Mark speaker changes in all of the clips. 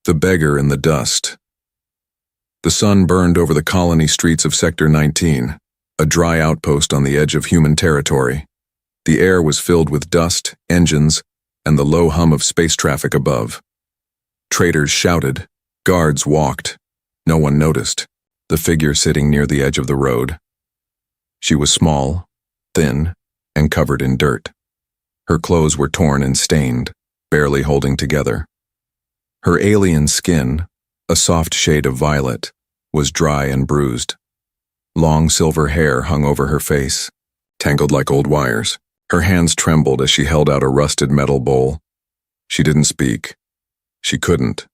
Speaker 1: The beggar in the dust. The sun burned over the colony streets of Sector 19, a dry outpost on the edge of human territory. The air was filled with dust, engines, and the low hum of space traffic above. Traders shouted. Guards walked. No one noticed the figure sitting near the edge of the road. She was small, thin, and covered in dirt. Her clothes were torn and stained, barely holding together. Her alien skin, a soft shade of violet, was dry and bruised. Long silver hair hung over her face, tangled like old wires. Her hands trembled as she held out a rusted metal bowl. She didn't speak. She couldn't.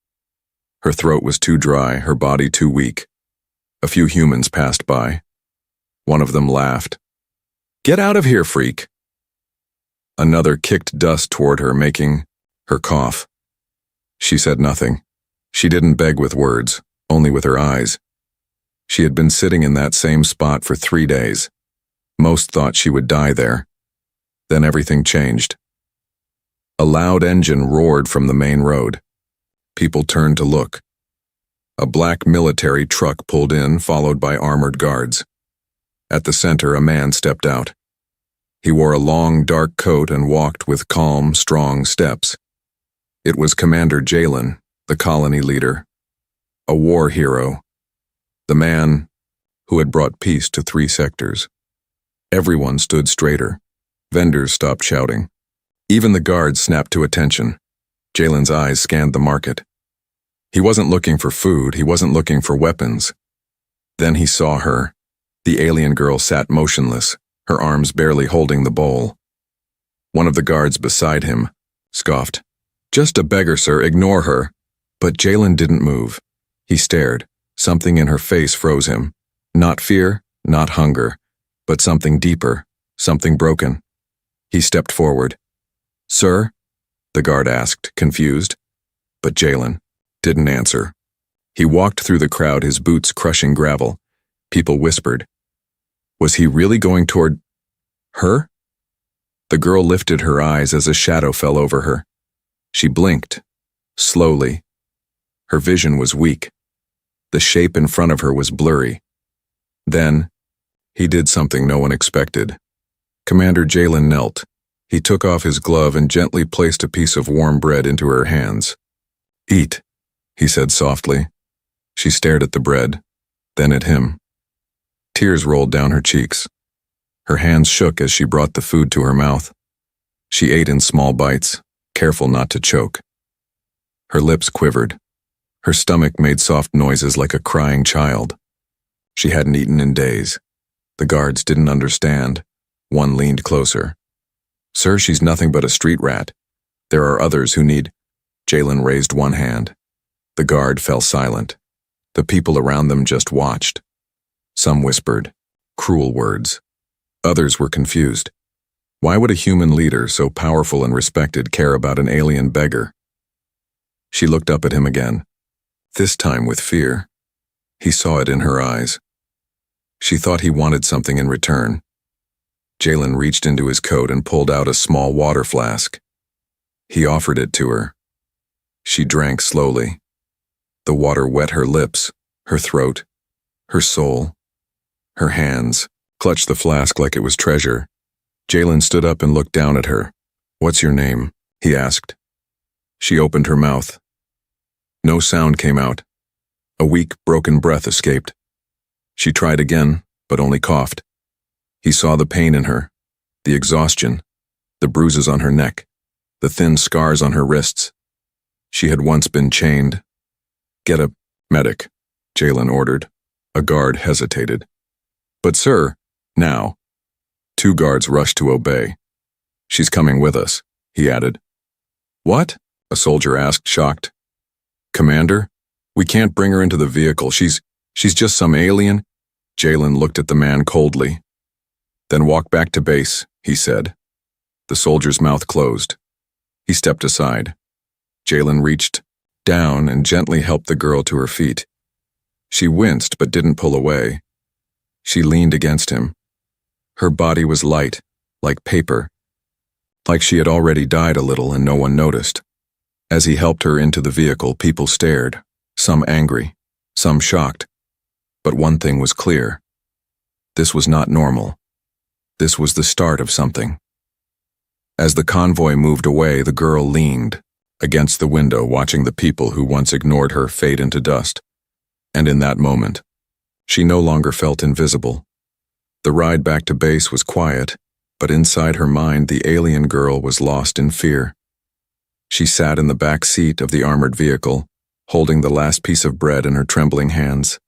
Speaker 1: Her throat was too dry, her body too weak. A few humans passed by. One of them laughed. "Get out of here, freak." Another kicked dust toward her, making her cough. She said nothing. She didn't beg with words, only with her eyes. She had been sitting in that same spot for 3 days. Most thought she would die there. Then everything changed. A loud engine roared from the main road. People turned to look. A black military truck pulled in, followed by armored guards. At the center, a man stepped out. He wore a long, dark coat and walked with calm, strong steps. It was Commander Jalen, the colony leader, a war hero, the man who had brought peace to 3 sectors. Everyone stood straighter. Vendors stopped shouting. Even the guards snapped to attention. Jalen's eyes scanned the market. He wasn't looking for food, he wasn't looking for weapons. Then he saw her. The alien girl sat motionless, her arms barely holding the bowl. One of the guards beside him scoffed. "Just a beggar, sir, ignore her." But Jalen didn't move. He stared. Something in her face froze him. Not fear, not hunger, but something deeper, something broken. He stepped forward. "Sir?" the guard asked, confused. But Jalen didn't answer. He walked through the crowd, his boots crushing gravel. People whispered. Was he really going toward her? The girl lifted her eyes as a shadow fell over her. She blinked, slowly. Her vision was weak. The shape in front of her was blurry. Then, he did something no one expected. Commander Jalen knelt. He took off his glove and gently placed a piece of warm bread into her hands. "Eat," he said softly. She stared at the bread, then at him. Tears rolled down her cheeks. Her hands shook as she brought the food to her mouth. She ate in small bites, careful not to choke. Her lips quivered. Her stomach made soft noises like a crying child. She hadn't eaten in days. The guards didn't understand. One leaned closer. "Sir, she's nothing but a street rat. There are others who need—" Jalen raised one hand. The guard fell silent. The people around them just watched. Some whispered, cruel words. Others were confused. Why would a human leader so powerful and respected care about an alien beggar? She looked up at him again, this time with fear. He saw it in her eyes. She thought he wanted something in return. Jalen reached into his coat and pulled out a small water flask. He offered it to her. She drank slowly. The water wet her lips, her throat, her soul. Her hands clutched the flask like it was treasure. Jalen stood up and looked down at her. "What's your name?" he asked. She opened her mouth. No sound came out. A weak, broken breath escaped. She tried again, but only coughed. He saw the pain in her, the exhaustion, the bruises on her neck, the thin scars on her wrists. She had once been chained. "Get a medic," Jalen ordered. A guard hesitated. "But sir, now." 2 guards rushed to obey. "She's coming with us," he added. "What?" a soldier asked, shocked. "Commander, we can't bring her into the vehicle. She's just some alien." Jalen looked at the man coldly. "Then walk back to base," he said. The soldier's mouth closed. He stepped aside. Jalen reached down and gently helped the girl to her feet. She winced but didn't pull away. She leaned against him. Her body was light, like paper, like she had already died a little and no one noticed. As he helped her into the vehicle, people stared, some angry, some shocked. But one thing was clear. This was not normal. This was the start of something. As the convoy moved away, the girl leaned against the window, watching the people who once ignored her fade into dust. And in that moment, she no longer felt invisible. The ride back to base was quiet, but inside her mind, the alien girl was lost in fear. She sat in the back seat of the armored vehicle, holding the last piece of bread in her trembling hands.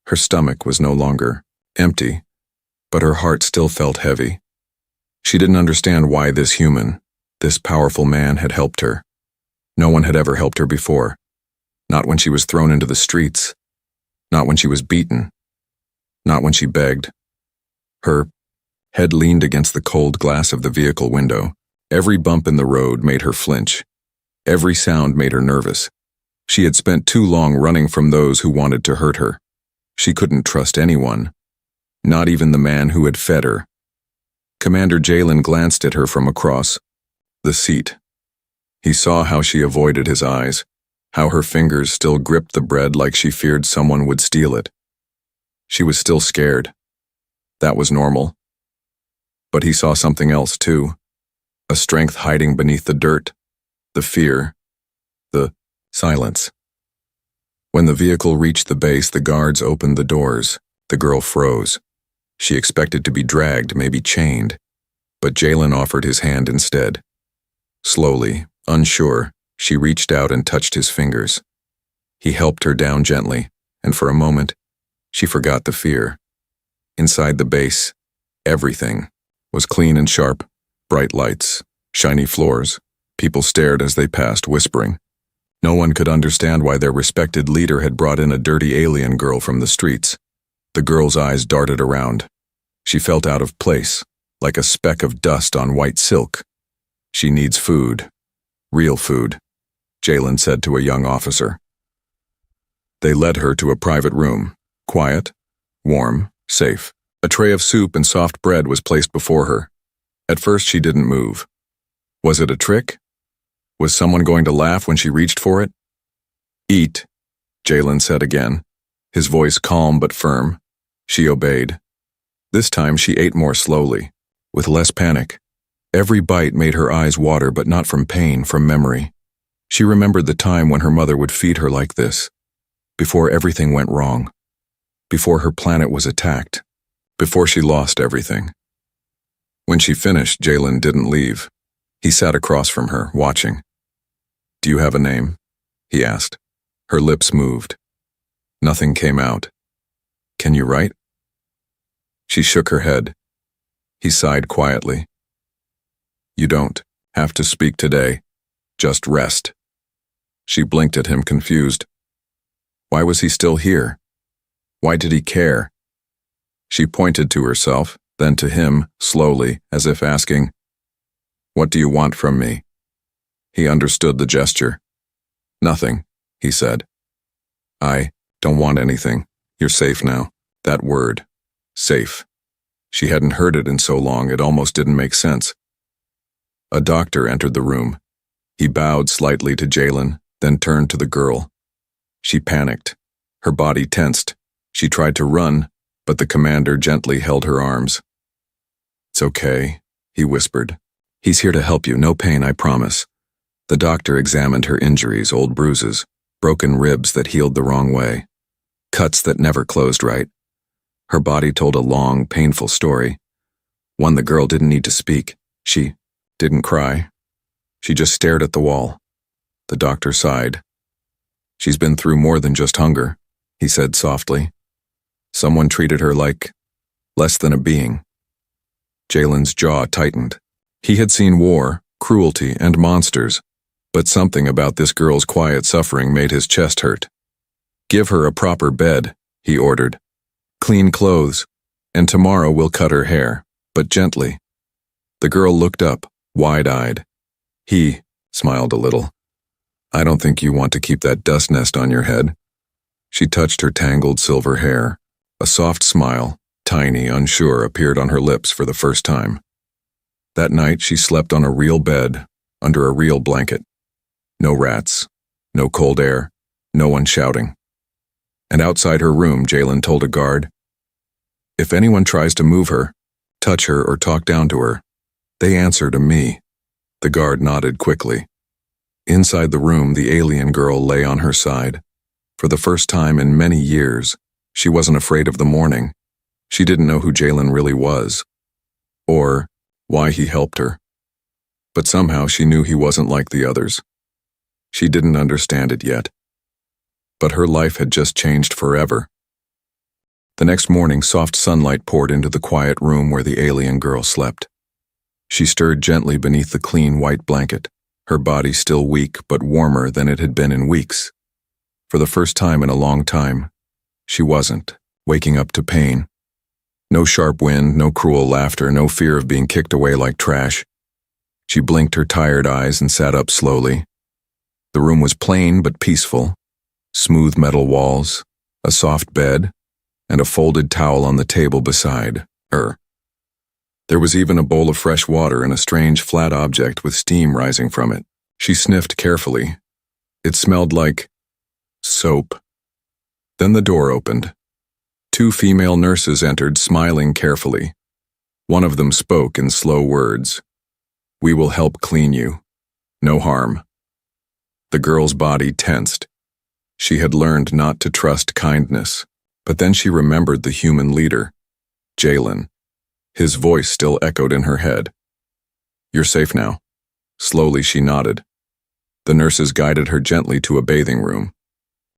Speaker 1: Her stomach was no longer empty, but her heart still felt heavy. She didn't understand why this human, this powerful man, had helped her. No one had ever helped her before. Not when she was thrown into the streets. Not when she was beaten. Not when she begged. Her head leaned against the cold glass of the vehicle window. Every bump in the road made her flinch. Every sound made her nervous. She had spent too long running from those who wanted to hurt her. She couldn't trust anyone, not even the man who had fed her. Commander Jalen glanced at her from across the seat. He saw how she avoided his eyes, how her fingers still gripped the bread like she feared someone would steal it. She was still scared. That was normal. But he saw something else too, a strength hiding beneath the dirt, the fear, the silence. When the vehicle reached the base, the guards opened the doors. The girl froze. She expected to be dragged, maybe chained, but Jalen offered his hand instead. Slowly, unsure, she reached out and touched his fingers. He helped her down gently, and for a moment, she forgot the fear. Inside the base, everything was clean and sharp, bright lights, shiny floors. People stared as they passed, whispering. No one could understand why their respected leader had brought in a dirty alien girl from the streets. The girl's eyes darted around. She felt out of place, like a speck of dust on white silk. She needs food. Real food, Jalen said to a young officer. They led her to a private room, quiet, warm, safe. A tray of soup and soft bread was placed before her. At first she didn't move. Was it a trick? Was someone going to laugh when she reached for it? Eat, Jalen said again, his voice calm but firm. She obeyed. This time she ate more slowly, with less panic. Every bite made her eyes water, but not from pain, from memory. She remembered the time when her mother would feed her like this, before everything went wrong, before her planet was attacked, before she lost everything. When she finished, Jalen didn't leave. He sat across from her, watching. "Do you have a name?" he asked. Her lips moved. Nothing came out. "Can you write?" She shook her head. He sighed quietly. "You don't have to speak today. Just rest." She blinked at him, confused. Why was he still here? Why did he care? She pointed to herself, then to him, slowly, as if asking, "What do you want from me?" He understood the gesture. "Nothing," he said. "I don't want anything. You're safe now." That word, safe. She hadn't heard it in so long it almost didn't make sense. A doctor entered the room. He bowed slightly to Jalen, then turned to the girl. She panicked. Her body tensed. She tried to run, but the commander gently held her arms. "It's okay," he whispered. "He's here to help you. No pain, I promise." The doctor examined her injuries, old bruises, broken ribs that healed the wrong way, cuts that never closed right. Her body told a long, painful story, one the girl didn't need to speak. She didn't cry. She just stared at the wall. The doctor sighed. "She's been through more than just hunger," he said softly. "Someone treated her like less than a being." Jalen's jaw tightened. He had seen war, cruelty, and monsters, but something about this girl's quiet suffering made his chest hurt. "Give her a proper bed," he ordered. "Clean clothes, and tomorrow we'll cut her hair, but gently." The girl looked up, wide-eyed. He smiled a little. "I don't think you want to keep that dust nest on your head." She touched her tangled silver hair. A soft smile, tiny, unsure, appeared on her lips for the first time. That night she slept on a real bed, under a real blanket. No rats. No cold air. No one shouting. And outside her room, Jalen told a guard, "If anyone tries to move her, touch her or talk down to her, they answer to me." The guard nodded quickly. Inside the room, the alien girl lay on her side. For the first time in many years, she wasn't afraid of the morning. She didn't know who Jalen really was, or why he helped her. But somehow she knew he wasn't like the others. She didn't understand it yet. But her life had just changed forever. The next morning, soft sunlight poured into the quiet room where the alien girl slept. She stirred gently beneath the clean white blanket, her body still weak but warmer than it had been in weeks. For the first time in a long time, she wasn't waking up to pain. No sharp wind, no cruel laughter, no fear of being kicked away like trash. She blinked her tired eyes and sat up slowly. The room was plain but peaceful. Smooth metal walls, a soft bed, and a folded towel on the table beside her. There was even a bowl of fresh water and a strange flat object with steam rising from it. She sniffed carefully. It smelled like soap. Then the door opened. 2 female nurses entered, smiling carefully. One of them spoke in slow words. "We will help clean you. No harm." The girl's body tensed. She had learned not to trust kindness, but then she remembered the human leader, Jalen. His voice still echoed in her head. "You're safe now." Slowly she nodded. The nurses guided her gently to a bathing room.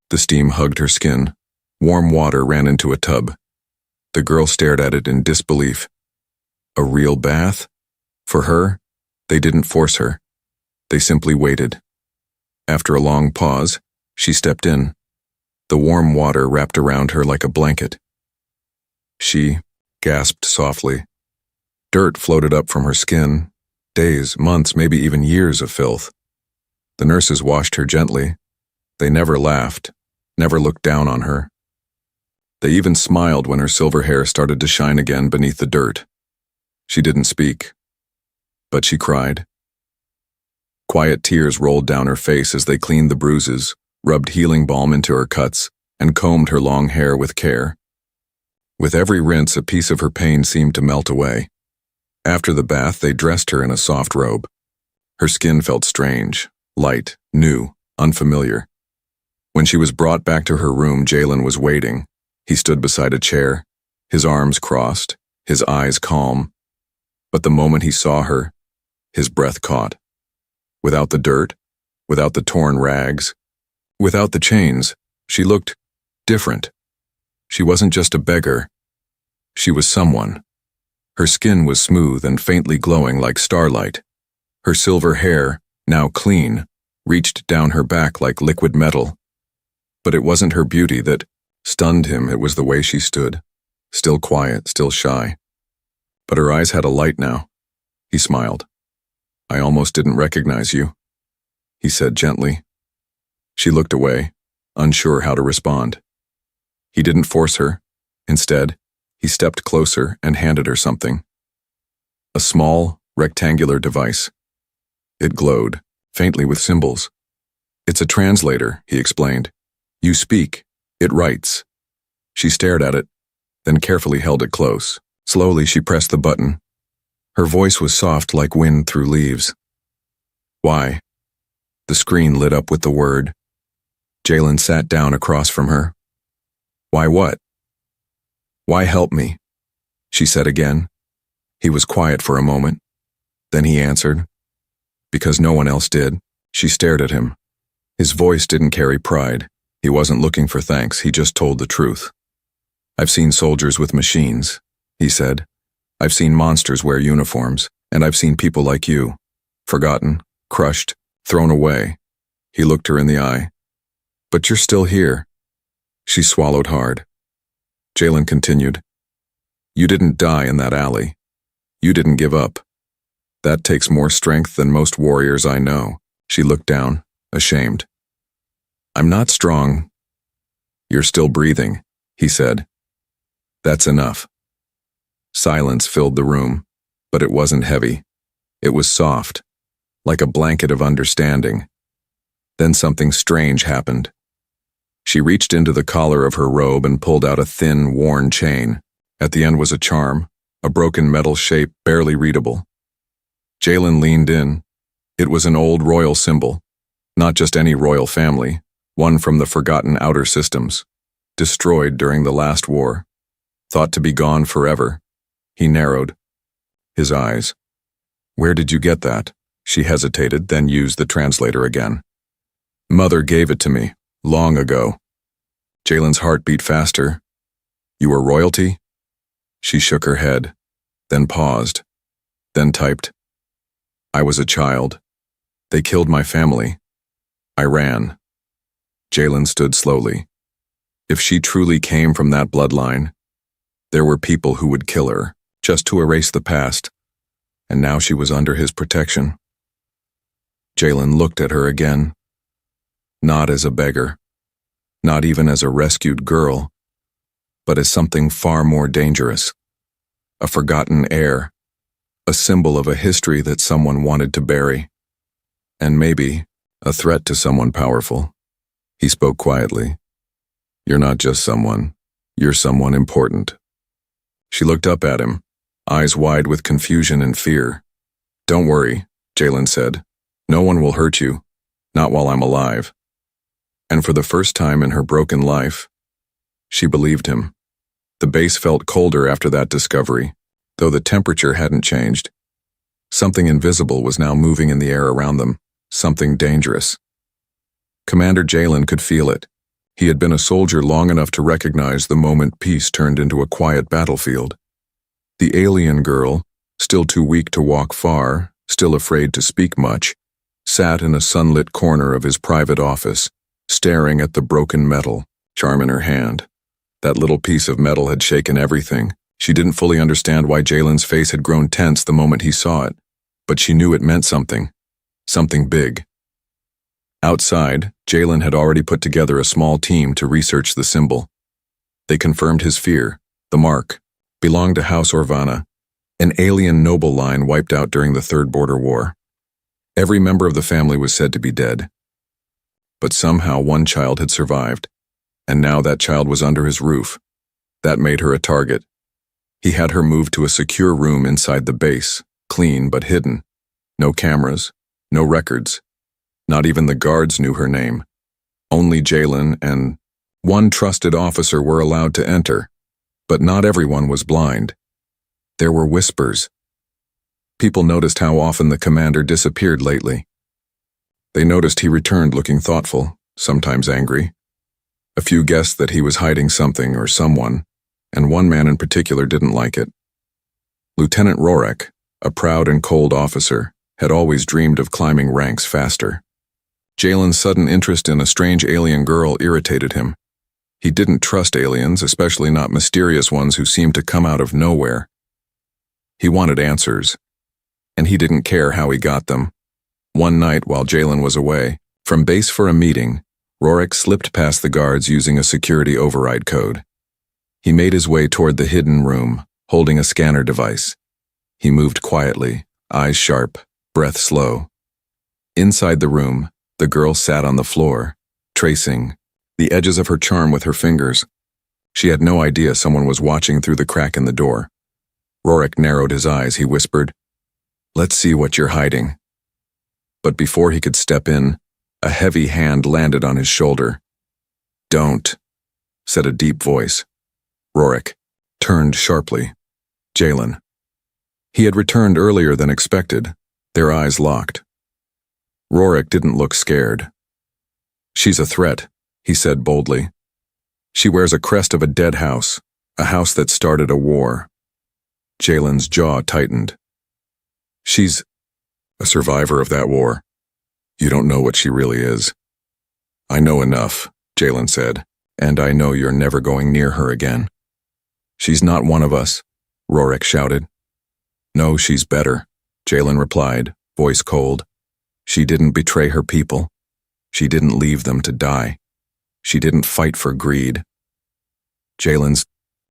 Speaker 1: The steam hugged her skin. Warm water ran into a tub. The girl stared at it in disbelief. A real bath? For her, they didn't force her. They simply waited. After a long pause, she stepped in. The warm water wrapped around her like a blanket. She gasped softly. Dirt floated up from her skin. Days, months, maybe even years of filth. The nurses washed her gently. They never laughed, never looked down on her. They even smiled when her silver hair started to shine again beneath the dirt. She didn't speak, but she cried. Quiet tears rolled down her face as they cleaned the bruises, rubbed healing balm into her cuts, and combed her long hair with care. With every rinse, a piece of her pain seemed to melt away. After the bath, they dressed her in a soft robe. Her skin felt strange, light, new, unfamiliar. When she was brought back to her room, Jalen was waiting. He stood beside a chair, his arms crossed, his eyes calm. But the moment he saw her, his breath caught. Without the dirt, without the torn rags, without the chains, she looked different. She wasn't just a beggar. She was someone. Her skin was smooth and faintly glowing like starlight. Her silver hair, now clean, reached down her back like liquid metal. But it wasn't her beauty that stunned him, it was the way she stood, still quiet, still shy. But her eyes had a light now. He smiled. "I almost didn't recognize you," he said gently. She looked away, unsure how to respond. He didn't force her. Instead, he stepped closer and handed her something. A small, rectangular device. It glowed, faintly with symbols. "It's a translator," he explained. "You speak. It writes." She stared at it, then carefully held it close. Slowly she pressed the button. Her voice was soft like wind through leaves. "Why?" The screen lit up with the word. Jalen sat down across from her. "Why what?" "Why help me?" she said again. He was quiet for a moment. Then he answered, "Because no one else did." She stared at him. His voice didn't carry pride. He wasn't looking for thanks, he just told the truth. "I've seen soldiers with machines," he said. "I've seen monsters wear uniforms, and I've seen people like you. Forgotten, crushed, thrown away." He looked her in the eye. "But you're still here." She swallowed hard. Jalen continued, "You didn't die in that alley. You didn't give up. That takes more strength than most warriors I know." She looked down, ashamed. "I'm not strong." "You're still breathing," he said. "That's enough." Silence filled the room, but it wasn't heavy. It was soft, like a blanket of understanding. Then something strange happened. She reached into the collar of her robe and pulled out a thin, worn chain. At the end was a charm, a broken metal shape barely readable. Jalen leaned in. It was an old royal symbol, not just any royal family, one from the forgotten outer systems, destroyed during the last war, thought to be gone forever. He narrowed his eyes. "Where did you get that?" She hesitated, then used the translator again. "Mother gave it to me, long ago." Jalen's heart beat faster. "You were royalty?" She shook her head, then paused, then typed, "I was a child. They killed my family. I ran." Jalen stood slowly. If she truly came from that bloodline, there were people who would kill her, just to erase the past, and now she was under his protection. Jalen looked at her again. Not as a beggar, not even as a rescued girl, but as something far more dangerous. A forgotten heir, a symbol of a history that someone wanted to bury, and maybe a threat to someone powerful. He spoke quietly. "You're not just someone, you're someone important." She looked up at him, eyes wide with confusion and fear. "Don't worry," Jalen said. "No one will hurt you, not while I'm alive." And for the first time in her broken life, she believed him. The base felt colder after that discovery, though the temperature hadn't changed. Something invisible was now moving in the air around them, something dangerous. Commander Jalen could feel it. He had been a soldier long enough to recognize the moment peace turned into a quiet battlefield. The alien girl, still too weak to walk far, still afraid to speak much, sat in a sunlit corner of his private office, staring at the broken metal, charm in her hand. That little piece of metal had shaken everything. She didn't fully understand why Jalen's face had grown tense the moment he saw it, but she knew it meant something. Something big. Outside, Jalen had already put together a small team to research the symbol. They confirmed his fear. The mark belonged to House Orvana, an alien noble line wiped out during the Third Border War. Every member of the family was said to be dead. But somehow one child had survived, and now that child was under his roof. That made her a target. He had her moved to a secure room inside the base, clean but hidden. No cameras, no records. Not even the guards knew her name. Only Jalen and one trusted officer were allowed to enter, but not everyone was blind. There were whispers. People noticed how often the commander disappeared lately. They noticed he returned looking thoughtful, sometimes angry. A few guessed that he was hiding something or someone, and one man in particular didn't like it. Lieutenant Rorik, a proud and cold officer, had always dreamed of climbing ranks faster. Jalen's sudden interest in a strange alien girl irritated him. He didn't trust aliens, especially not mysterious ones who seemed to come out of nowhere. He wanted answers, and he didn't care how he got them. One night while Jalen was away, from base for a meeting, Rorik slipped past the guards using a security override code. He made his way toward the hidden room, holding a scanner device. He moved quietly, eyes sharp, breath slow. Inside the room, the girl sat on the floor, tracing the edges of her charm with her fingers. She had no idea someone was watching through the crack in the door. Rorik narrowed his eyes. He whispered, "Let's see what you're hiding." But before he could step in, a heavy hand landed on his shoulder. "Don't," said a deep voice. Rorik turned sharply. Jalen. He had returned earlier than expected, their eyes locked. Rorik didn't look scared. "She's a threat," he said boldly. "She wears a crest of a dead house, a house that started a war." Jalen's jaw tightened. "She's a survivor of that war. You don't know what she really is." "I know enough," Jalen said, "and I know you're never going near her again." "She's not one of us," Rorik shouted. "No, she's better," Jalen replied, voice cold. "She didn't betray her people. She didn't leave them to die. She didn't fight for greed." Jalen's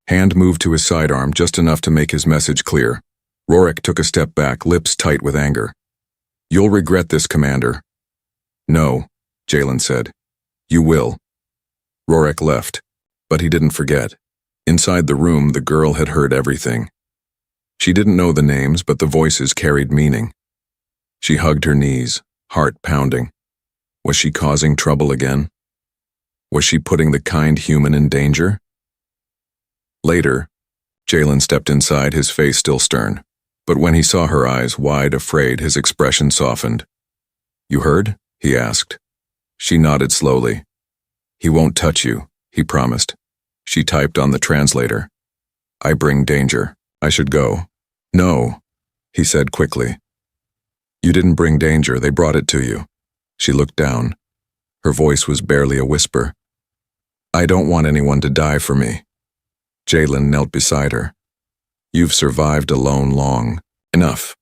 Speaker 1: hand moved to his sidearm just enough to make his message clear. Rorik took a step back, lips tight with anger. "You'll regret this, Commander." "No," Jalen said. You will. Rorik left, but he didn't forget. Inside the room, the girl had heard everything. She didn't know the names, but the voices carried meaning. She hugged her knees, heart pounding. Was she causing trouble again? Was she putting the kind human in danger? Later, Jalen stepped inside, his face still stern. But when he saw her eyes wide, afraid, his expression softened. You heard? He asked. She nodded slowly. He won't touch you, he promised. She typed on the translator. I bring danger. I should go. No, he said quickly. You didn't bring danger, they brought it to you. She looked down. Her voice was barely a whisper. I don't want anyone to die for me. Jalen knelt beside her. You've survived alone long. Enough.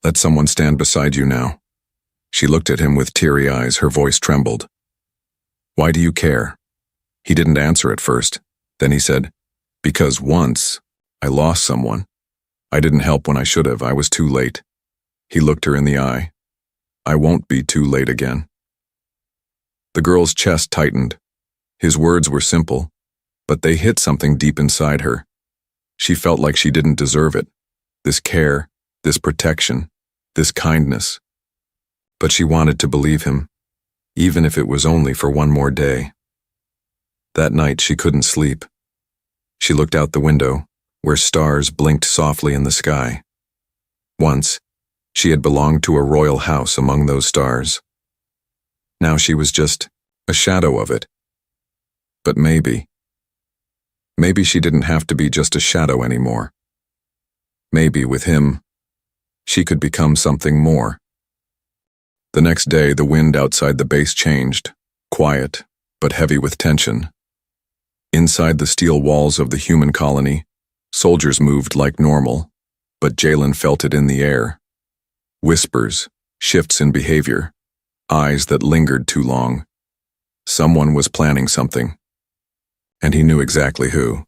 Speaker 1: Let someone stand beside you now. She looked at him with teary eyes, her voice trembled. Why do you care? He didn't answer at first. Then he said, because once I lost someone. I didn't help when I should have. I was too late. He looked her in the eye. I won't be too late again. The girl's chest tightened. His words were simple, but they hit something deep inside her. She felt like she didn't deserve it. This care, this protection, this kindness. But she wanted to believe him, even if it was only for one more day. That night she couldn't sleep. She looked out the window, where stars blinked softly in the sky. Once, she had belonged to a royal house among those stars. Now she was just a shadow of it. But maybe she didn't have to be just a shadow anymore. Maybe with him, she could become something more. The next day, the wind outside the base changed, quiet, but heavy with tension. Inside the steel walls of the human colony, soldiers moved like normal, but Jalen felt it in the air. Whispers, shifts in behavior, eyes that lingered too long. Someone was planning something. And he knew exactly who.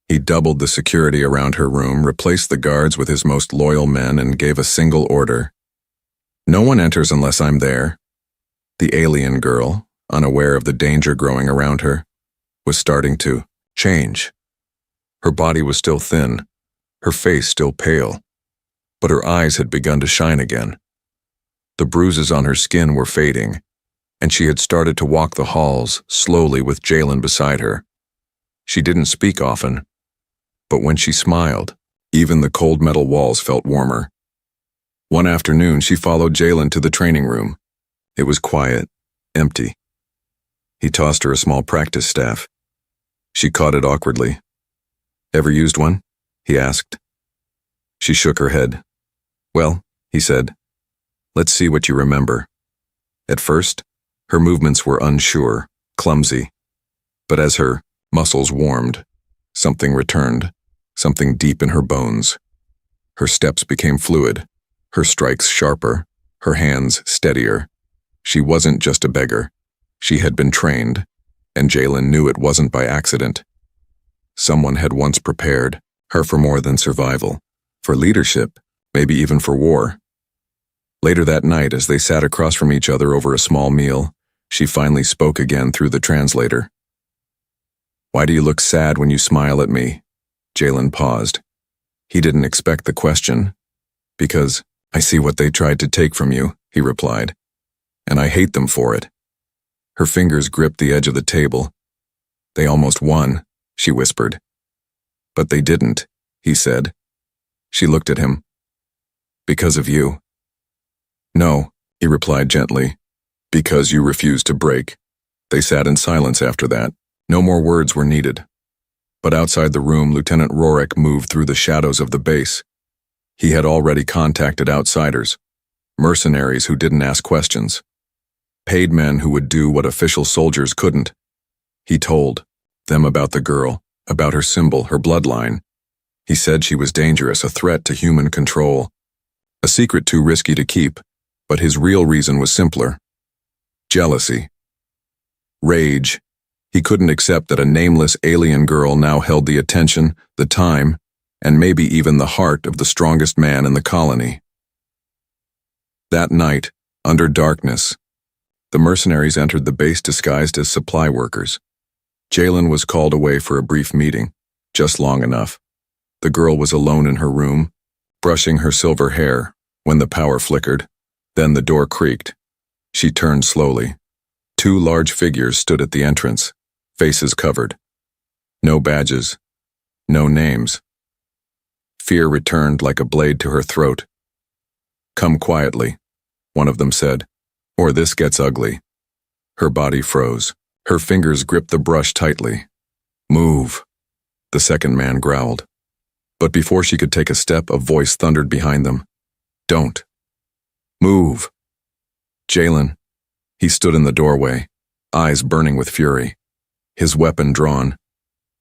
Speaker 1: He doubled the security around her room, replaced the guards with his most loyal men, and gave a single order. No one enters unless I'm there. The alien girl, unaware of the danger growing around her, was starting to change. Her body was still thin, her face still pale, but her eyes had begun to shine again. The bruises on her skin were fading, and she had started to walk the halls slowly with Jalen beside her. She didn't speak often, but when she smiled, even the cold metal walls felt warmer. One afternoon, she followed Jalen to the training room. It was quiet, empty. He tossed her a small practice staff. She caught it awkwardly. Ever used one? He asked. She shook her head. Well, he said, let's see what you remember. At first, her movements were unsure, clumsy. But as her muscles warmed, something returned, something deep in her bones. Her steps became fluid, her strikes sharper, her hands steadier. She wasn't just a beggar. She had been trained, and Jalen knew it wasn't by accident. Someone had once prepared her for more than survival, for leadership, maybe even for war. Later that night, as they sat across from each other over a small meal, she finally spoke again through the translator. Why do you look sad when you smile at me? Jalen paused. He didn't expect the question. Because I see what they tried to take from you, he replied. And I hate them for it. Her fingers gripped the edge of the table. They almost won, she whispered. But they didn't, he said. She looked at him. Because of you. No, he replied gently. Because you refused to break. They sat in silence after that. No more words were needed. But outside the room, Lieutenant Rorik moved through the shadows of the base. He had already contacted outsiders, mercenaries who didn't ask questions, paid men who would do what official soldiers couldn't. He told them about the girl, about her symbol, her bloodline. He said she was dangerous, a threat to human control, a secret too risky to keep, but his real reason was simpler. Jealousy. Rage. He couldn't accept that a nameless alien girl now held the attention, the time, and maybe even the heart of the strongest man in the colony. That night, under darkness, The mercenaries entered the base disguised as supply workers. Jalen was called away for a brief meeting, just long enough. The girl was alone in her room, brushing her silver hair, when the power flickered. Then the door creaked. She turned slowly. Two large figures stood at the entrance, faces covered. No badges. No names. Fear returned like a blade to her throat. "Come quietly," one of them said, "or this gets ugly." Her body froze. Her fingers gripped the brush tightly. "Move," the second man growled. But before she could take a step, a voice thundered behind them. "Don't. Move." Jalen. He stood in the doorway, eyes burning with fury, his weapon drawn.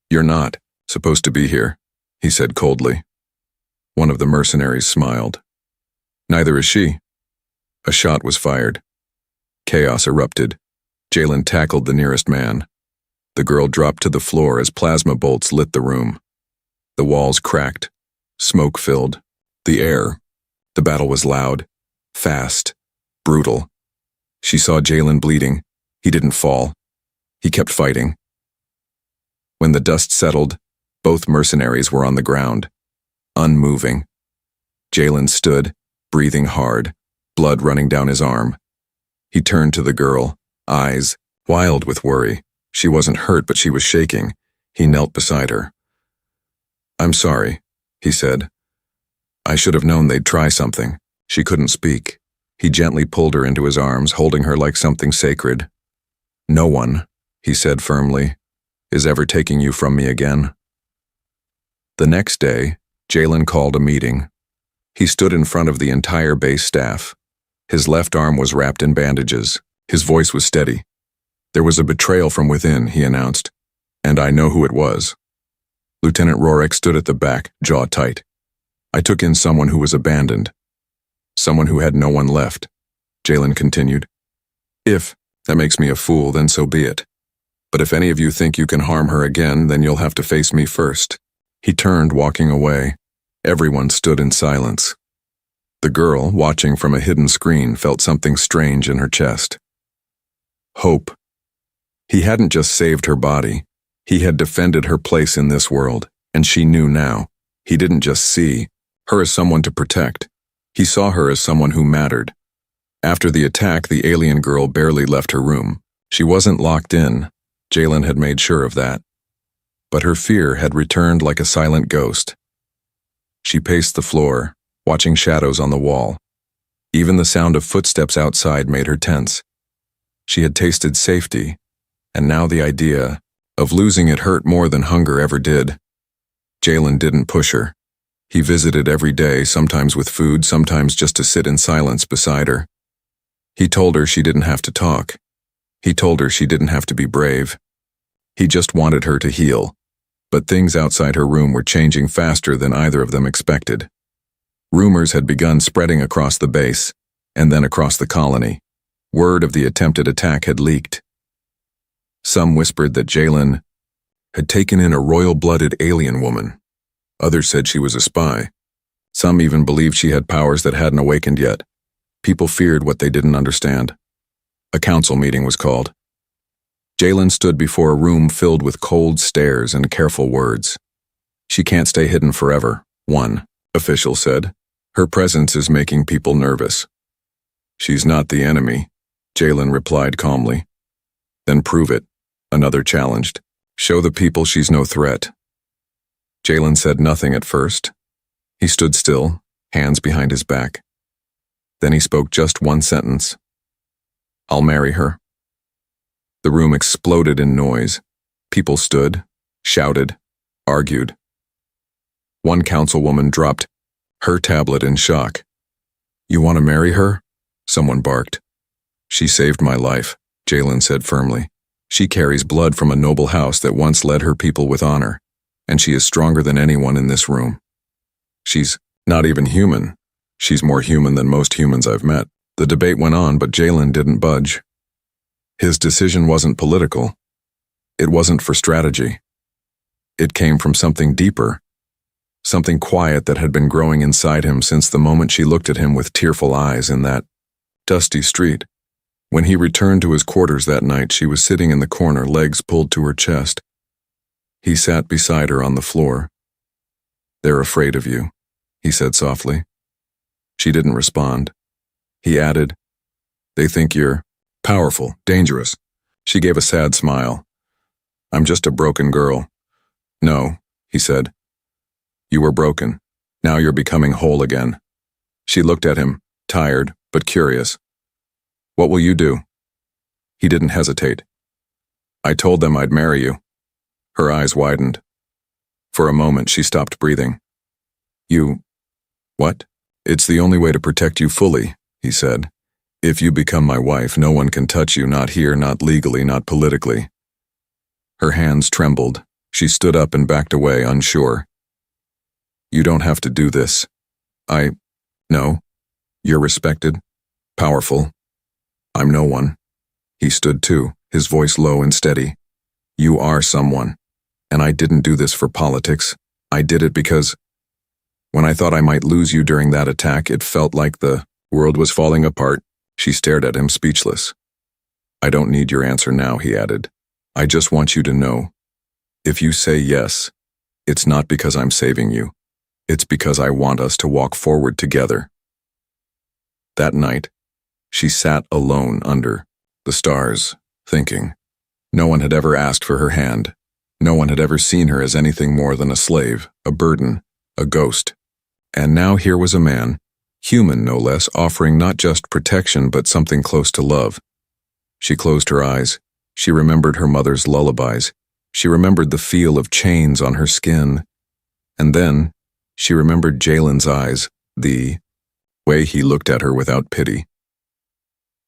Speaker 1: "You're not supposed to be here," he said coldly. One of the mercenaries smiled. "Neither is she." A shot was fired. Chaos erupted. Jalen tackled the nearest man. The girl dropped to the floor as plasma bolts lit the room. The walls cracked, smoke filled the air. The battle was loud, fast, brutal. She saw Jalen bleeding. He didn't fall. He kept fighting. When the dust settled, both mercenaries were on the ground, unmoving. Jalen stood, breathing hard, blood running down his arm. He turned to the girl, eyes wild with worry. She wasn't hurt, but she was shaking. He knelt beside her. "I'm sorry," he said. "I should have known they'd try something." She couldn't speak. He gently pulled her into his arms, holding her like something sacred. "No one," he said firmly, "is ever taking you from me again." The next day, Jalen called a meeting. He stood in front of the entire base staff. His left arm was wrapped in bandages. His voice was steady. "There was a betrayal from within," he announced, "and I know who it was." Lieutenant Rorik stood at the back, jaw tight. "I took in someone who was abandoned. Someone who had no one left," Jalen continued. "If that makes me a fool, then so be it. But if any of you think you can harm her again, then you'll have to face me first." He turned, walking away. Everyone stood in silence. The girl, watching from a hidden screen, felt something strange in her chest. Hope. He hadn't just saved her body. He had defended her place in this world, and she knew now. He didn't just see her as someone to protect. He saw her as someone who mattered. After the attack, the alien girl barely left her room. She wasn't locked in. Jalen had made sure of that. But her fear had returned like a silent ghost. She paced the floor, watching shadows on the wall. Even the sound of footsteps outside made her tense. She had tasted safety, and now the idea of losing it hurt more than hunger ever did. Jalen didn't push her. He visited every day, sometimes with food, sometimes just to sit in silence beside her. He told her she didn't have to talk. He told her she didn't have to be brave. He just wanted her to heal. But things outside her room were changing faster than either of them expected. Rumors had begun spreading across the base, and then across the colony. Word of the attempted attack had leaked. Some whispered that Jalen had taken in a royal-blooded alien woman. Others said she was a spy. Some even believed she had powers that hadn't awakened yet. People feared what they didn't understand. A council meeting was called. Jalen stood before a room filled with cold stares and careful words. "She can't stay hidden forever," one official said. "Her presence is making people nervous." "She's not the enemy," Jalen replied calmly. "Then prove it," another challenged. "Show the people she's no threat." Jalen said nothing at first. He stood still, hands behind his back. Then he spoke just one sentence. "I'll marry her." The room exploded in noise. People stood, shouted, argued. One councilwoman dropped her tablet in shock. "You want to marry her?" someone barked. "She saved my life," Jalen said firmly. "She carries blood from a noble house that once led her people with honor, and she is stronger than anyone in this room. She's not even human. She's more human than most humans I've met." The debate went on, but Jalen didn't budge. His decision wasn't political. It wasn't for strategy. It came from something deeper, something quiet that had been growing inside him since the moment she looked at him with tearful eyes in that dusty street. When he returned to his quarters that night, she was sitting in the corner, legs pulled to her chest. He sat beside her on the floor. "They're afraid of you," he said softly. She didn't respond. He added, "They think you're powerful, dangerous." She gave a sad smile. "I'm just a broken girl." "No," he said. "You were broken. Now you're becoming whole again." She looked at him, tired but curious. "What will you do?" He didn't hesitate. "I told them I'd marry you." Her eyes widened. For a moment she stopped breathing. "You... what?" "It's the only way to protect you fully," he said. "If you become my wife, no one can touch you, not here, not legally, not politically." Her hands trembled. She stood up and backed away, unsure. "You don't have to do this. No. You're respected, powerful. I'm no one." He stood too, his voice low and steady. "You are someone. And I didn't do this for politics. I did it because when I thought I might lose you during that attack, it felt like the world was falling apart." She stared at him, speechless. "I don't need your answer now," he added. "I just want you to know. If you say yes, it's not because I'm saving you. It's because I want us to walk forward together." That night, she sat alone under the stars, thinking. No one had ever asked for her hand. No one had ever seen her as anything more than a slave, a burden, a ghost. And now here was a man, human no less, offering not just protection but something close to love. She closed her eyes. She remembered her mother's lullabies. She remembered the feel of chains on her skin. And then she remembered Jalen's eyes, the way he looked at her without pity.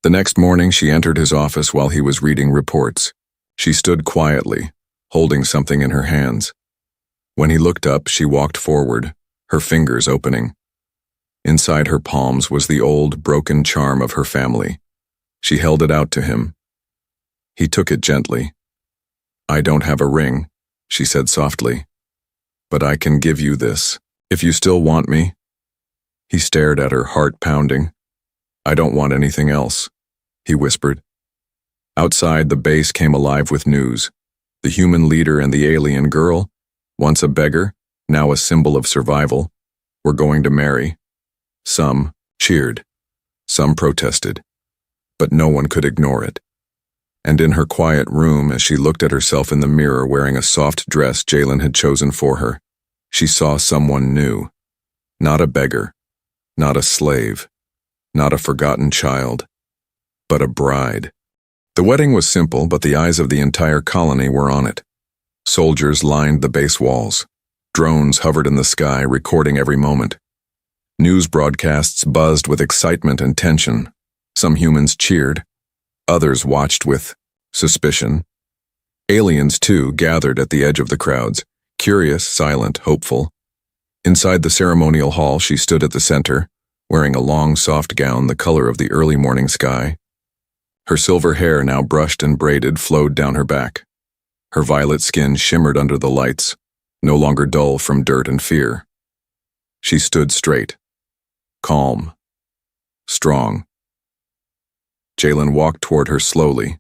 Speaker 1: The next morning she entered his office while he was reading reports. She stood quietly, holding something in her hands. When he looked up, she walked forward, her fingers opening. Inside her palms was the old, broken charm of her family. She held it out to him. He took it gently. "I don't have a ring," she said softly, "but I can give you this, if you still want me." He stared at her, heart pounding. "I don't want anything else," he whispered. Outside, the base came alive with news. The human leader and the alien girl, once a beggar, now a symbol of survival, were going to marry. Some cheered. Some protested. But no one could ignore it. And in her quiet room, as she looked at herself in the mirror wearing a soft dress Jalen had chosen for her, she saw someone new. Not a beggar. Not a slave. Not a forgotten child. But a bride. The wedding was simple, but the eyes of the entire colony were on it. Soldiers lined the base walls. Drones hovered in the sky, recording every moment. News broadcasts buzzed with excitement and tension. Some humans cheered. Others watched with suspicion. Aliens, too, gathered at the edge of the crowds, curious, silent, hopeful. Inside the ceremonial hall, she stood at the center, wearing a long, soft gown the color of the early morning sky. Her silver hair, now brushed and braided, flowed down her back. Her violet skin shimmered under the lights, no longer dull from dirt and fear. She stood straight, calm, strong. Jalen walked toward her slowly,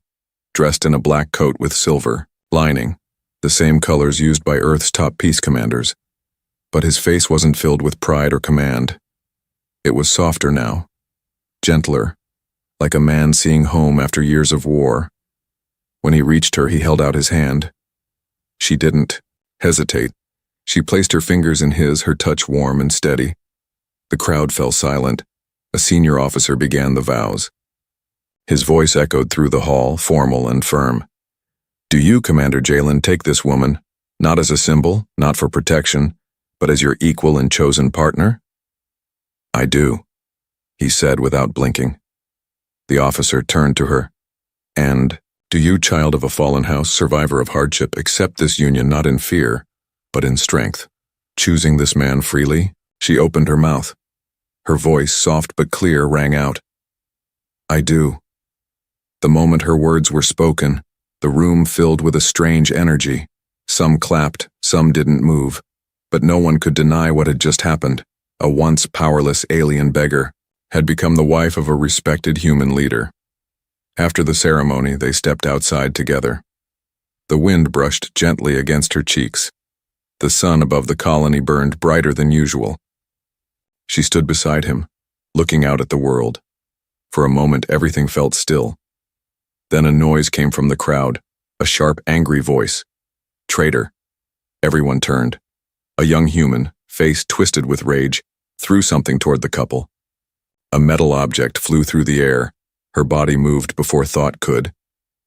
Speaker 1: dressed in a black coat with silver lining, the same colors used by Earth's top peace commanders. But his face wasn't filled with pride or command. It was softer now, gentler, like a man seeing home after years of war. When he reached her, he held out his hand. She didn't hesitate. She placed her fingers in his, her touch warm and steady. The crowd fell silent. A senior officer began the vows. His voice echoed through the hall, formal and firm. "Do you, Commander Jalen, take this woman, not as a symbol, not for protection, but as your equal and chosen partner?" "I do," he said without blinking. The officer turned to her. "And do you, child of a fallen house, survivor of hardship, accept this union not in fear, but in strength, choosing this man freely?" She opened her mouth. Her voice, soft but clear, rang out. "I do." The moment her words were spoken, the room filled with a strange energy. Some clapped, some didn't move, but no one could deny what had just happened. A once powerless alien beggar had become the wife of a respected human leader. After the ceremony, they stepped outside together. The wind brushed gently against her cheeks. The sun above the colony burned brighter than usual. She stood beside him, looking out at the world. For a moment, everything felt still. Then a noise came from the crowd, a sharp, angry voice. "Traitor." Everyone turned. A young human, face twisted with rage, threw something toward the couple. A metal object flew through the air. Her body moved before thought could.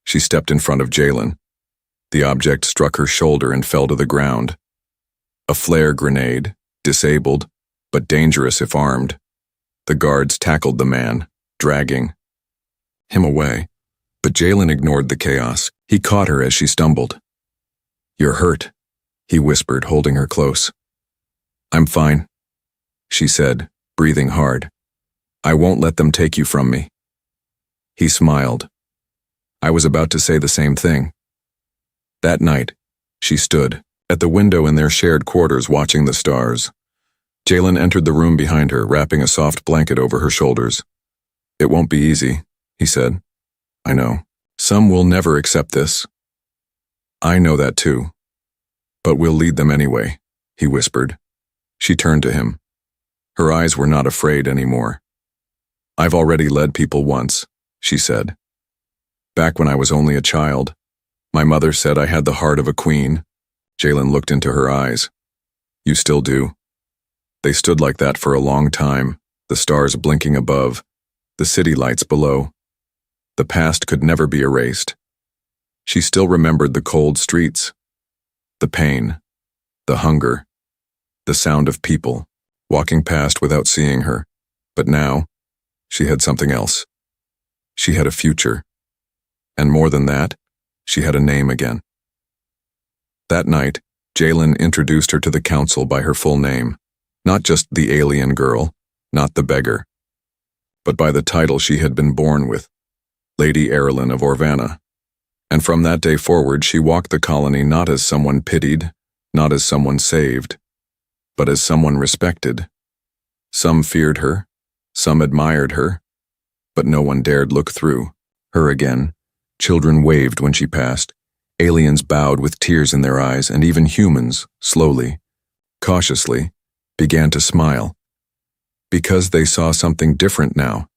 Speaker 1: She stepped in front of Jalen. The object struck her shoulder and fell to the ground. A flare grenade, disabled, but dangerous if armed. The guards tackled the man, dragging him away. But Jalen ignored the chaos. He caught her as she stumbled. "You're hurt," he whispered, holding her close. "I'm fine," she said, breathing hard. "I won't let them take you from me." He smiled. I was about to say the same thing. That night, she stood at the window in their shared quarters watching the stars. Jalen entered the room behind her, wrapping a soft blanket over her shoulders. "It won't be easy," he said. "I know. Some will never accept this." "I know that too. But we'll lead them anyway," he whispered. She turned to him. Her eyes were not afraid anymore. "I've already led people once," she said. "Back when I was only a child. My mother said I had the heart of a queen." Jalen looked into her eyes. "You still do." They stood like that for a long time, the stars blinking above, the city lights below. The past could never be erased. She still remembered the cold streets, the pain, the hunger, the sound of people walking past without seeing her. But now, she had something else. She had a future. And more than that, she had a name again. That night, Jalen introduced her to the council by her full name. Not just the alien girl, not the beggar, but by the title she had been born with, Lady Erilyn of Orvana. And from that day forward, she walked the colony not as someone pitied, not as someone saved, but as someone respected. Some feared her, some admired her, but no one dared look through her again. Children waved when she passed. Aliens bowed with tears in their eyes, and even humans, slowly, cautiously, began to smile. Because they saw something different now.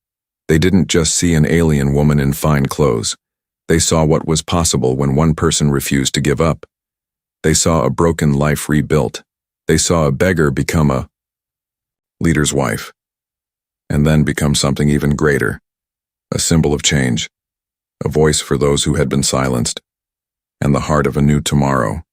Speaker 1: They didn't just see an alien woman in fine clothes. They saw what was possible when one person refused to give up. They saw a broken life rebuilt. They saw a beggar become a leader's wife, and then become something even greater, a symbol of change, a voice for those who had been silenced, and the heart of a new tomorrow.